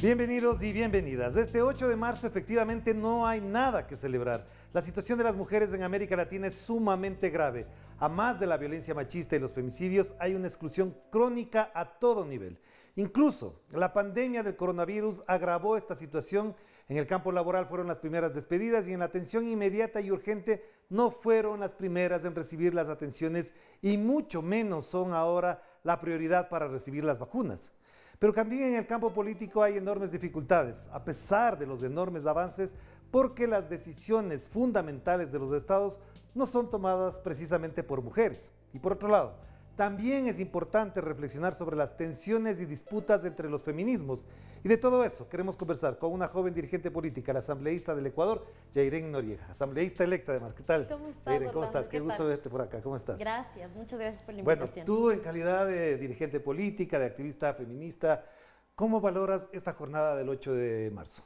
Bienvenidos y bienvenidas. Este 8 de marzo efectivamente no hay nada que celebrar. La situación de las mujeres en América Latina es sumamente grave. A más de la violencia machista y los femicidios, hay una exclusión crónica a todo nivel. Incluso la pandemia del coronavirus agravó esta situación. En el campo laboral fueron las primeras despedidas y en la atención inmediata y urgente no fueron las primeras en recibir las atenciones y mucho menos son ahora la prioridad para recibir las vacunas. Pero también en el campo político hay enormes dificultades, a pesar de los enormes avances, porque las decisiones fundamentales de los estados no son tomadas precisamente por mujeres. Y por otro lado, también es importante reflexionar sobre las tensiones y disputas entre los feminismos. Y de todo eso queremos conversar con una joven dirigente política, la asambleísta del Ecuador, Yairen Noriega, asambleísta electa además. ¿Qué tal? ¿Cómo estás, Yairen, ¿cómo Orlando? estás? Qué gusto verte por acá. ¿Cómo estás? Gracias, muchas gracias por la Bueno, invitación. tú en calidad de dirigente política, de activista feminista, ¿cómo valoras esta jornada del 8 de marzo?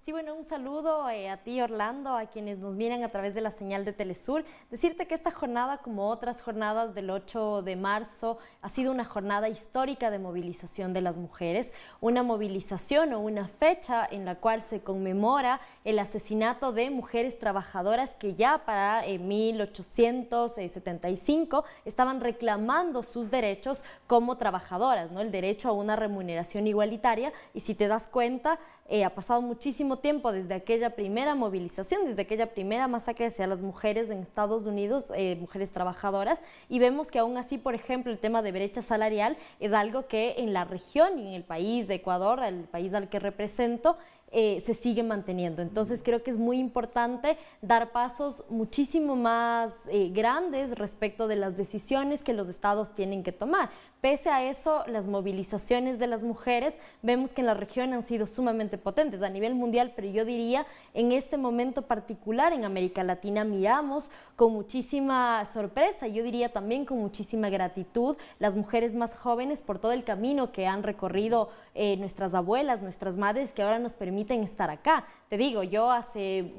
Sí, bueno, un saludo a ti, Orlando, a quienes nos miran a través de la señal de Telesur. Decirte que esta jornada, como otras jornadas del 8 de marzo, ha sido una jornada histórica de movilización de las mujeres, una movilización o una fecha en la cual se conmemora el asesinato de mujeres trabajadoras que ya para 1875 estaban reclamando sus derechos como trabajadoras, ¿no? El derecho a una remuneración igualitaria, y si te das cuenta, ha pasado muchísimo tiempo desde aquella primera movilización, desde aquella primera masacre hacia las mujeres en Estados Unidos, mujeres trabajadoras, y vemos que aún así, por ejemplo, el tema de brecha salarial es algo que en la región y en el país de Ecuador, el país al que represento, se sigue manteniendo. Entonces creo que es muy importante dar pasos muchísimo más grandes respecto de las decisiones que los estados tienen que tomar. Pese a eso, las movilizaciones de las mujeres vemos que en la región han sido sumamente potentes a nivel mundial, pero yo diría en este momento particular en América Latina miramos con muchísima sorpresa, yo diría también con muchísima gratitud, las mujeres más jóvenes por todo el camino que han recorrido nuestras abuelas, nuestras madres, que ahora nos permiten estar acá. Te digo, yo hace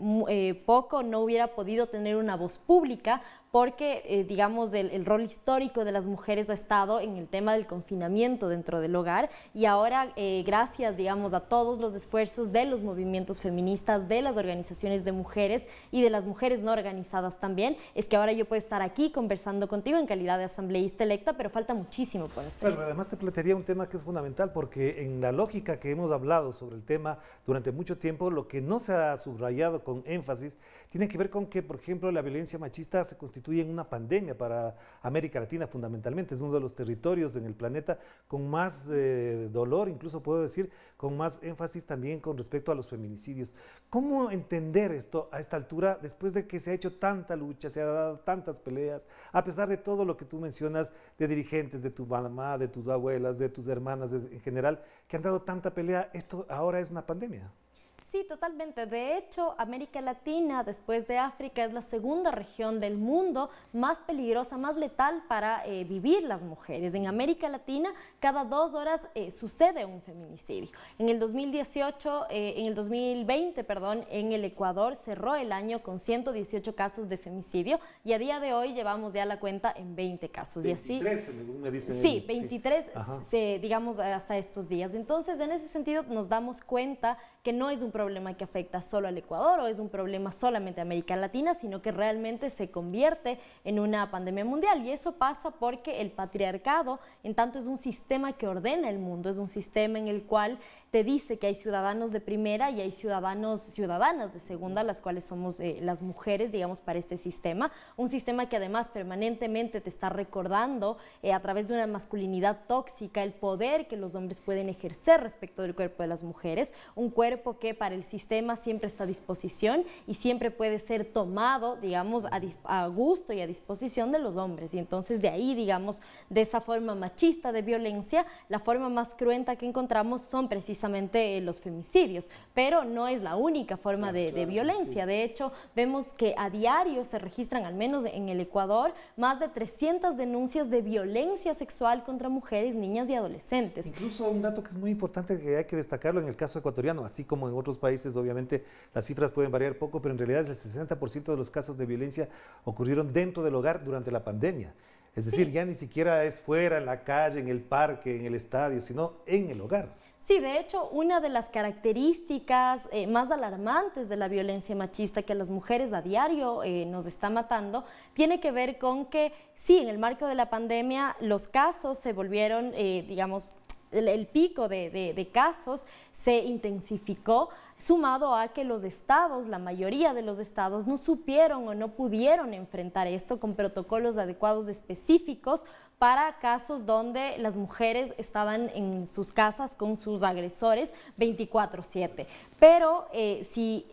poco no hubiera podido tener una voz pública porque, digamos, el rol histórico de las mujeres ha estado en el tema del confinamiento dentro del hogar, y ahora, gracias, digamos, a todos los esfuerzos de los movimientos feministas, de las organizaciones de mujeres y de las mujeres no organizadas también, es que ahora yo puedo estar aquí conversando contigo en calidad de asambleísta electa, pero falta muchísimo por hacer. Pero además te plantearía un tema que es fundamental, porque en la lógica que hemos hablado sobre el tema durante mucho tiempo, lo que no se ha subrayado con énfasis tiene que ver con que, por ejemplo, la violencia machista se constituye en una pandemia para América Latina fundamentalmente. Es uno de los territorios en el planeta con más dolor, incluso puedo decir, con más énfasis también con respecto a los feminicidios. ¿Cómo entender esto a esta altura, después de que se ha hecho tanta lucha, se ha dado tantas peleas, a pesar de todo lo que tú mencionas de dirigentes, de tu mamá, de tus abuelas, de tus hermanas en general, que han dado tanta pelea? Esto ahora es una pandemia. Sí, totalmente. De hecho, América Latina, después de África, es la segunda región del mundo más peligrosa, más letal para vivir las mujeres. En América Latina, cada 2 horas sucede un feminicidio. En el 2020, en el Ecuador cerró el año con 118 casos de femicidio, y a día de hoy llevamos ya la cuenta en 20 casos. 23, según me dicen. Sí, 23, sí. Digamos, hasta estos días. Entonces, en ese sentido, nos damos cuenta que no es un problema que afecta solo al Ecuador o es un problema solamente a América Latina, sino que realmente se convierte en una pandemia mundial, y eso pasa porque el patriarcado, en tanto, es un sistema que ordena el mundo, es un sistema en el cual te dice que hay ciudadanos de primera y hay ciudadanas de segunda, las cuales somos las mujeres, digamos, para este sistema, un sistema que además permanentemente te está recordando a través de una masculinidad tóxica el poder que los hombres pueden ejercer respecto del cuerpo de las mujeres, un cuerpo que para el sistema siempre está a disposición y siempre puede ser tomado, digamos, a gusto y a disposición de los hombres. Y entonces de ahí, digamos, de esa forma machista de violencia, la forma más cruenta que encontramos son precisamente los femicidios, pero no es la única forma de violencia. Sí. De hecho, vemos que a diario se registran, al menos en el Ecuador, más de 300 denuncias de violencia sexual contra mujeres, niñas y adolescentes. Incluso un dato que es muy importante, que hay que destacarlo en el caso ecuatoriano, así como en otros países, obviamente las cifras pueden variar poco, pero en realidad el 60% de los casos de violencia ocurrieron dentro del hogar durante la pandemia. Es decir, ya ni siquiera es fuera, en la calle, en el parque, en el estadio, sino en el hogar. Sí, de hecho, una de las características más alarmantes de la violencia machista que a las mujeres a diario nos está matando, tiene que ver con que, sí, en el marco de la pandemia los casos se volvieron, digamos, el pico de casos se intensificó, sumado a que los estados, la mayoría de los estados, no supieron o no pudieron enfrentar esto con protocolos adecuados específicos para casos donde las mujeres estaban en sus casas con sus agresores 24/7. Pero si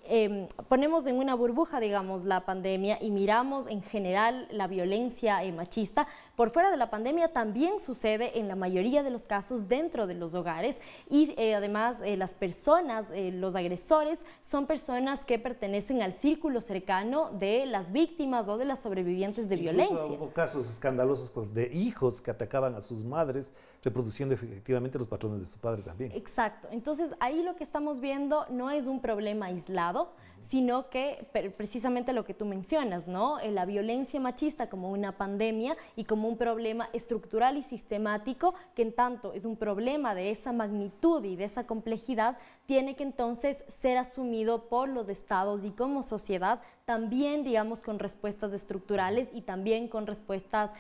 ponemos en una burbuja, digamos, la pandemia y miramos en general la violencia machista, por fuera de la pandemia también sucede en la mayoría de los casos dentro de los hogares y además las personas, los agresores, son personas que pertenecen al círculo cercano de las víctimas o de las sobrevivientes de violencia. Hubo casos escandalosos de hijos que atacaban a sus madres, reproduciendo efectivamente los patrones de su padre también. Exacto. Entonces, ahí lo que estamos viendo no es un problema aislado, sino que precisamente lo que tú mencionas, ¿no? La violencia machista como una pandemia y como un problema estructural y sistemático, que en tanto es un problema de esa magnitud y de esa complejidad, tiene que entonces ser asumido por los estados y como sociedad también, digamos, con respuestas estructurales y también con respuestas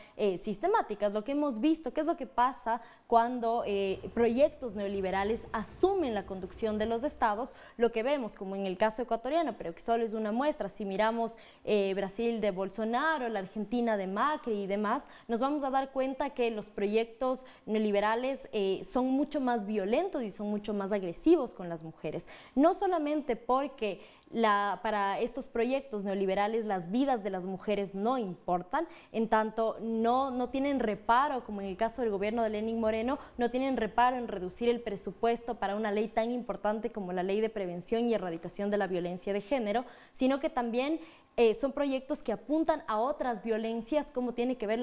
sistemáticas. Lo que hemos visto, ¿qué es lo que pasa cuando proyectos neoliberales asumen la conducción de los estados? Lo que vemos, como en el caso ecuatoriano, pero que solo es una muestra, si miramos Brasil de Bolsonaro, la Argentina de Macri y demás, nos vamos a dar cuenta que los proyectos neoliberales son mucho más violentos y son mucho más agresivos con las mujeres. No solamente porque para estos proyectos neoliberales las vidas de las mujeres no importan, en tanto no tienen reparo, como en el caso del gobierno de Lenín Moreno, no tienen reparo en reducir el presupuesto para una ley tan importante como la Ley de Prevención y Erradicación de la Violencia de Género, sino que también son proyectos que apuntan a otras violencias, como tiene que ver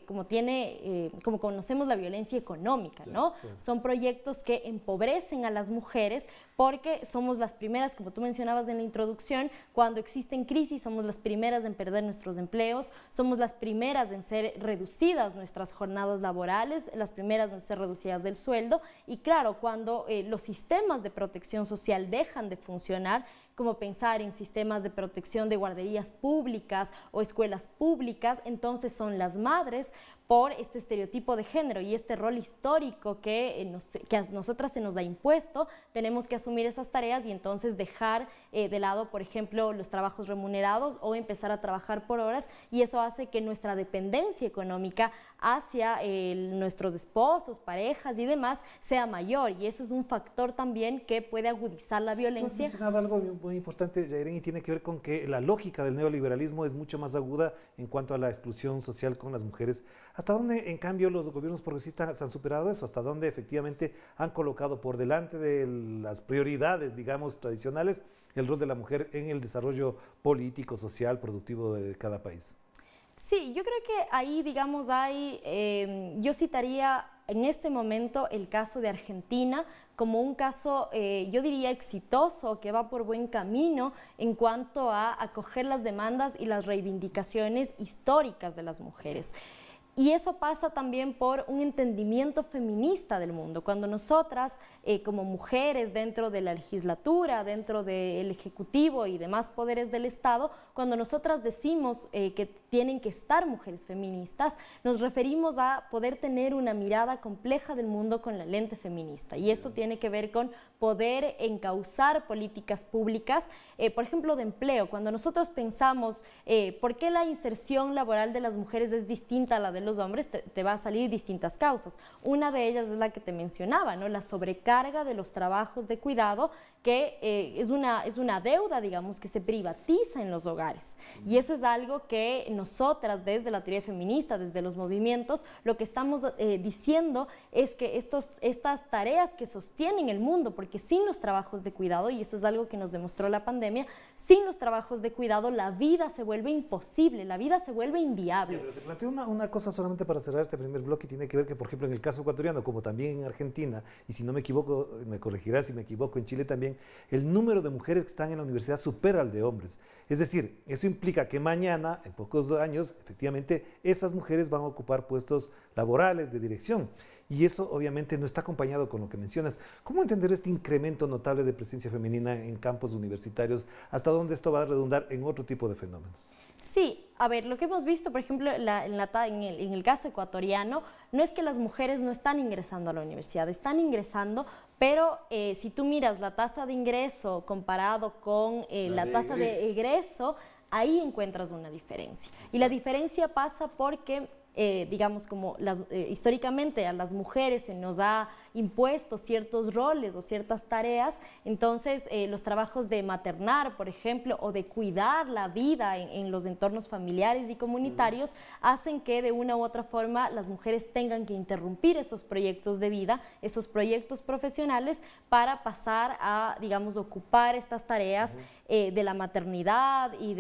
como conocemos la violencia económica, ¿no? Claro. Son proyectos que empobrecen a las mujeres porque somos las primeras, como tú mencionabas en la introducción, cuando existen crisis somos las primeras en perder nuestros empleos, somos las primeras en ser reducidas nuestras jornadas laborales, las primeras en ser reducidas del sueldo y claro, cuando los sistemas de protección social dejan de funcionar, como pensar en sistemas de protección de guarderías públicas o escuelas públicas, entonces son las madres por este estereotipo de género y este rol histórico que a nosotras se nos ha impuesto, tenemos que asumir esas tareas y entonces dejar de lado, por ejemplo, los trabajos remunerados o empezar a trabajar por horas y eso hace que nuestra dependencia económica hacia nuestros esposos, parejas y demás sea mayor y eso es un factor también que puede agudizar la violencia. Tú has mencionado algo muy importante, Yairen, y tiene que ver con que la lógica del neoliberalismo es mucho más aguda en cuanto a la exclusión social con las mujeres. ¿Hasta dónde, en cambio, los gobiernos progresistas han superado eso? ¿Hasta dónde efectivamente han colocado por delante de las prioridades, digamos, tradicionales, el rol de la mujer en el desarrollo político, social, productivo de cada país? Sí, yo creo que ahí, digamos, yo citaría en este momento el caso de Argentina como un caso, yo diría, exitoso, que va por buen camino en cuanto a acoger las demandas y las reivindicaciones históricas de las mujeres. Y eso pasa también por un entendimiento feminista del mundo. Cuando nosotras, como mujeres dentro de la legislatura, dentro del Ejecutivo y demás poderes del Estado, cuando nosotras decimos que tienen que estar mujeres feministas, nos referimos a poder tener una mirada compleja del mundo con la lente feminista. Y esto tiene que ver con poder encauzar políticas públicas, por ejemplo, de empleo. Cuando nosotros pensamos por qué la inserción laboral de las mujeres es distinta a la de los hombres, te va a salir distintas causas. Una de ellas es la que te mencionaba, ¿no? La sobrecarga de los trabajos de cuidado, que es una deuda, digamos, que se privatiza en los hogares. Y eso es algo que nosotras, desde la teoría feminista, desde los movimientos, lo que estamos diciendo es que estas tareas que sostienen el mundo, porque sin los trabajos de cuidado, y eso es algo que nos demostró la pandemia, sin los trabajos de cuidado la vida se vuelve imposible, la vida se vuelve inviable. Pero te planteo una cosa solamente para cerrar este primer bloque, tiene que ver que, por ejemplo, en el caso ecuatoriano, como también en Argentina, y si no me equivoco, me corregirás si me equivoco, en Chile también, el número de mujeres que están en la universidad supera al de hombres. Es decir, eso implica que mañana, en pocos años, efectivamente, esas mujeres van a ocupar puestos laborales de dirección. Y eso obviamente no está acompañado con lo que mencionas. ¿Cómo entender este incremento notable de presencia femenina en campos universitarios? ¿Hasta dónde esto va a redundar en otro tipo de fenómenos? Sí, a ver, lo que hemos visto, por ejemplo, en el caso ecuatoriano, no es que las mujeres no están ingresando a la universidad, están ingresando, pero si tú miras la tasa de ingreso comparado con la tasa de egreso, ahí encuentras una diferencia. Y la diferencia pasa porque digamos, como históricamente a las mujeres se nos ha impuesto ciertos roles o ciertas tareas, entonces los trabajos de maternar, por ejemplo, o de cuidar la vida en los entornos familiares y comunitarios hacen que de una u otra forma las mujeres tengan que interrumpir esos proyectos de vida, esos proyectos profesionales para pasar a, digamos, ocupar estas tareas de la maternidad y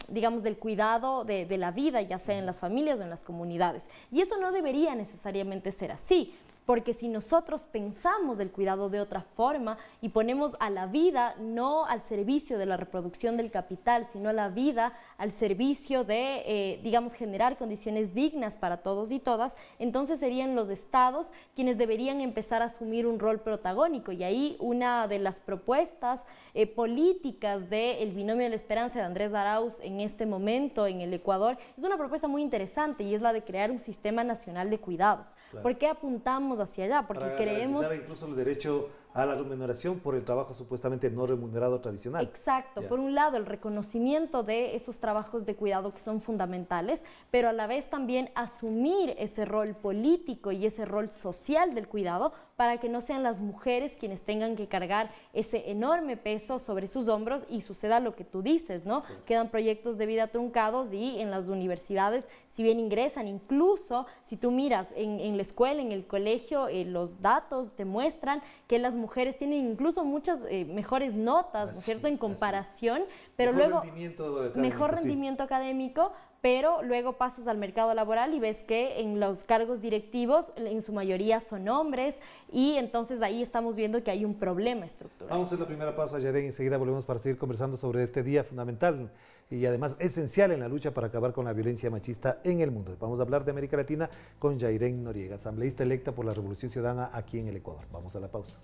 digamos, del cuidado de la vida, ya sea en las familias o en las comunidades. Y eso no debería necesariamente ser así, porque si nosotros pensamos el cuidado de otra forma y ponemos a la vida no al servicio de la reproducción del capital, sino a la vida al servicio de, digamos, generar condiciones dignas para todos y todas, entonces serían los estados quienes deberían empezar a asumir un rol protagónico. Y ahí una de las propuestas políticas del binomio de la esperanza de Andrés Arauz en este momento en el Ecuador es una propuesta muy interesante y es la de crear un sistema nacional de cuidados. Claro. ¿Por qué apuntamos hacia allá? Porque para creemos... incluso el derecho a la remuneración por el trabajo supuestamente no remunerado tradicional. Exacto. Por un lado, el reconocimiento de esos trabajos de cuidado que son fundamentales, pero a la vez también asumir ese rol político y ese rol social del cuidado para que no sean las mujeres quienes tengan que cargar ese enorme peso sobre sus hombros y suceda lo que tú dices, ¿no? Sí. Quedan proyectos de vida truncados y en las universidades, si bien ingresan, incluso si tú miras en la escuela, en el colegio, los datos te muestran que las mujeres tienen incluso muchas mejores notas, ¿no es cierto?, en comparación, pero luego mejor rendimiento académico, pero luego pasas al mercado laboral y ves que en los cargos directivos en su mayoría son hombres y entonces ahí estamos viendo que hay un problema estructural. Vamos a hacer la primera pausa, Yaren, y enseguida volvemos para seguir conversando sobre este día fundamental y además esencial en la lucha para acabar con la violencia machista en el mundo. Vamos a hablar de América Latina con Yairen Noriega, asambleísta electa por la Revolución Ciudadana aquí en el Ecuador. Vamos a la pausa.